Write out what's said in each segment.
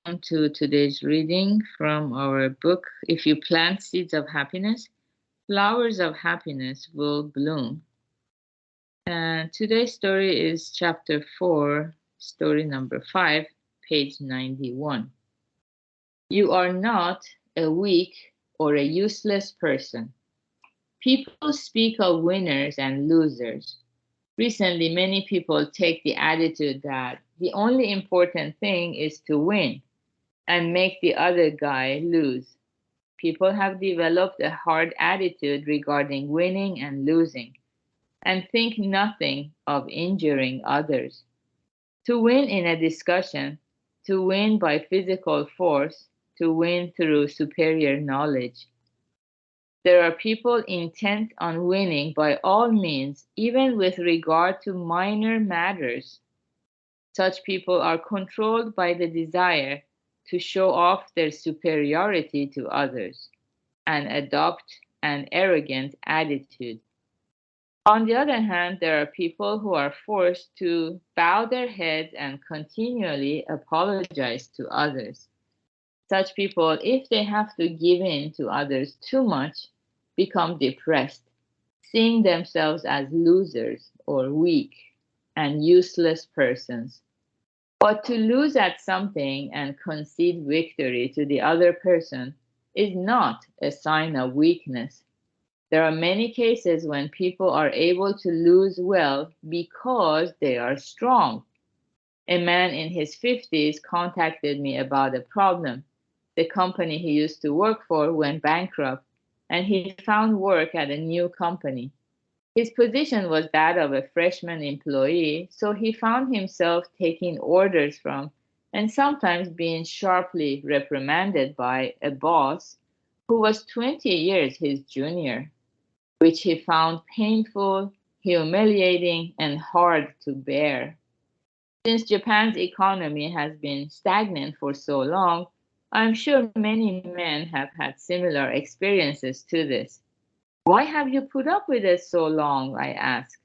to today's reading from our book, If You Plant Seeds of Happiness, Flowers of Happiness Will Bloom. And today's story is chapter 4, story number 5, page 91. You are not a weak or a useless person. People speak of winners and losers. Recently, many people take the attitude that the only important thing is to win and make the other guy lose. People have developed a hard attitude regarding winning and losing and think nothing of injuring others. To win in a discussion, to win by physical force, to win through superior knowledge. There are people intent on winning by all means, even with regard to minor matters. Such people are controlled by the desire to show off their superiority to others and adopt an arrogant attitude. On the other hand, there are people who are forced to bow their heads and continually apologize to others. Such people, if they have to give in to others too much, become depressed, seeing themselves as losers or weak and useless persons. But to lose at something and concede victory to the other person is not a sign of weakness. There are many cases when people are able to lose well because they are strong. A man in his 50s contacted me about a problem. The company he used to work for went bankrupt, and he found work at a new company. His position was that of a freshman employee, so he found himself taking orders from and sometimes being sharply reprimanded by a boss who was 20 years his junior, which he found painful, humiliating, and hard to bear. Since Japan's economy has been stagnant for so long, I'm sure many men have had similar experiences to this. Why have you put up with it so long? I asked.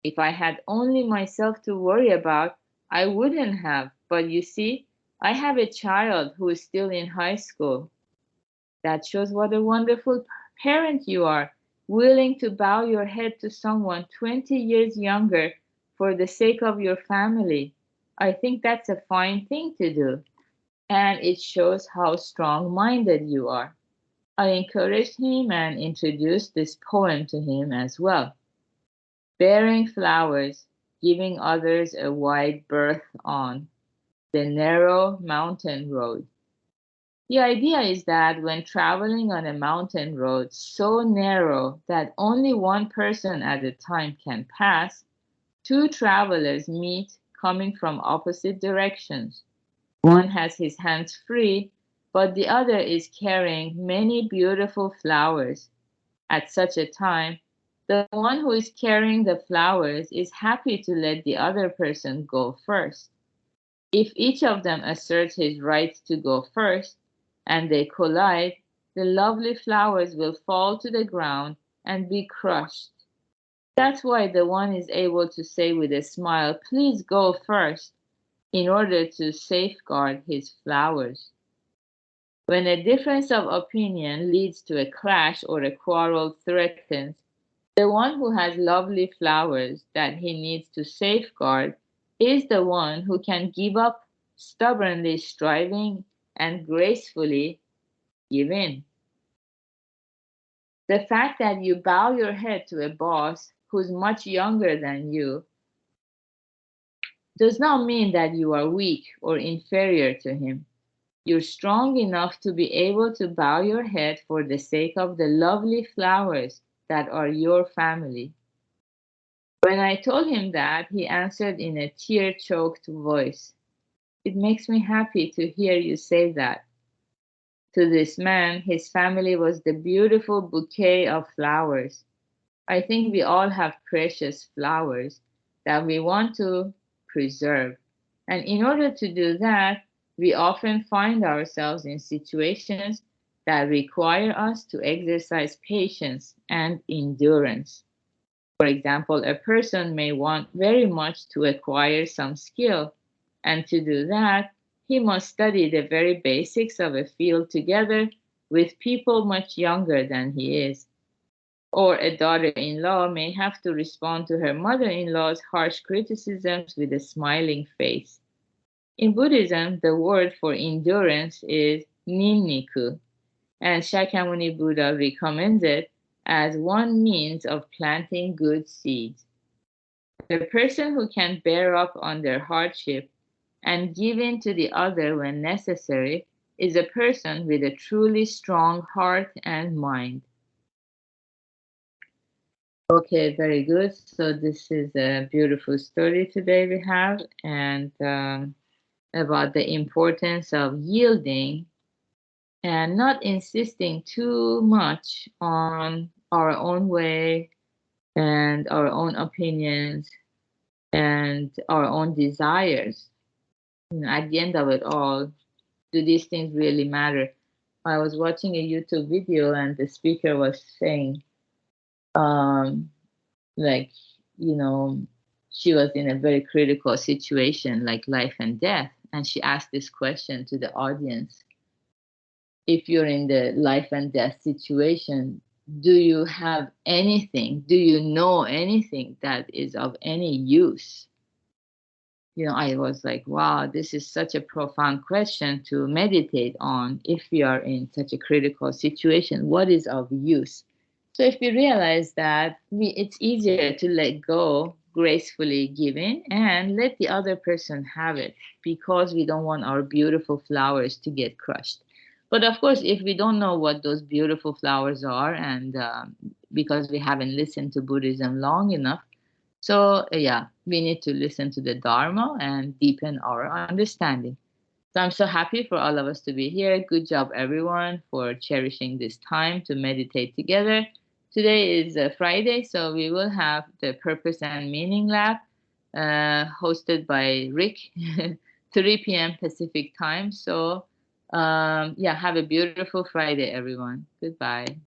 If I had only myself to worry about, I wouldn't have. But you see, I have a child who is still in high school. That shows what a wonderful parent you are, willing to bow your head to someone 20 years younger for the sake of your family. I think that's a fine thing to do, and it shows how strong minded you are. I encouraged him and introduced this poem to him as well. Bearing flowers, giving others a wide berth on the narrow mountain road. The idea is that when traveling on a mountain road so narrow that only one person at a time can pass, two travelers meet coming from opposite directions. One has his hands free, but the other is carrying many beautiful flowers. At such a time, the one who is carrying the flowers is happy to let the other person go first. If each of them asserts his right to go first and they collide, the lovely flowers will fall to the ground and be crushed. That's why the one is able to say with a smile, "Please go first," in order to safeguard his flowers. When a difference of opinion leads to a clash or a quarrel threatens, the one who has lovely flowers that he needs to safeguard is the one who can give up stubbornly striving and gracefully give in. The fact that you bow your head to a boss who's much younger than you does not mean that you are weak or inferior to him. You're strong enough to be able to bow your head for the sake of the lovely flowers that are your family. When I told him that, he answered in a tear-choked voice, "It makes me happy to hear you say that." To this man, his family was the beautiful bouquet of flowers. I think we all have precious flowers that we want to preserve. And in order to do that, we often find ourselves in situations that require us to exercise patience and endurance. For example, a person may want very much to acquire some skill, and to do that, he must study the very basics of a field together with people much younger than he is. Or a daughter in law may have to respond to her mother in law's harsh criticisms with a smiling face. In Buddhism, the word for endurance is ninniku, and Shakyamuni Buddha recommends it as one means of planting good seeds. The person who can bear up under hardship and give in to the other when necessary is a person with a truly strong heart and mind. Okay, very good. So this is a beautiful story today we have, and about the importance of yielding and not insisting too much on our own way and our own opinions and our own desires. At the end of it all, do these things really matter? I was watching a YouTube video and the speaker was saying, um, like, you know, she was in a very critical situation, like life and death. And she asked this question to the audience: if you're in the life and death situation, do you have anything? Do you know anything that is of any use? I was like, wow, this is such a profound question to meditate on if we are in such a critical situation. What is of use? So if we realize that it's easier to let go, gracefully giving, and let the other person have it because we don't want our beautiful flowers to get crushed. But of course, if we don't know what those beautiful flowers are, and because we haven't listened to Buddhism long enough, so yeah, we need to listen to the Dharma and deepen our understanding. So I'm so happy for all of us to be here. Good job, everyone, for cherishing this time to meditate together. Today is Friday, so we will have the Purpose and Meaning Lab hosted by Rick, 3 p.m. Pacific time. So yeah, have a beautiful Friday, everyone. Goodbye.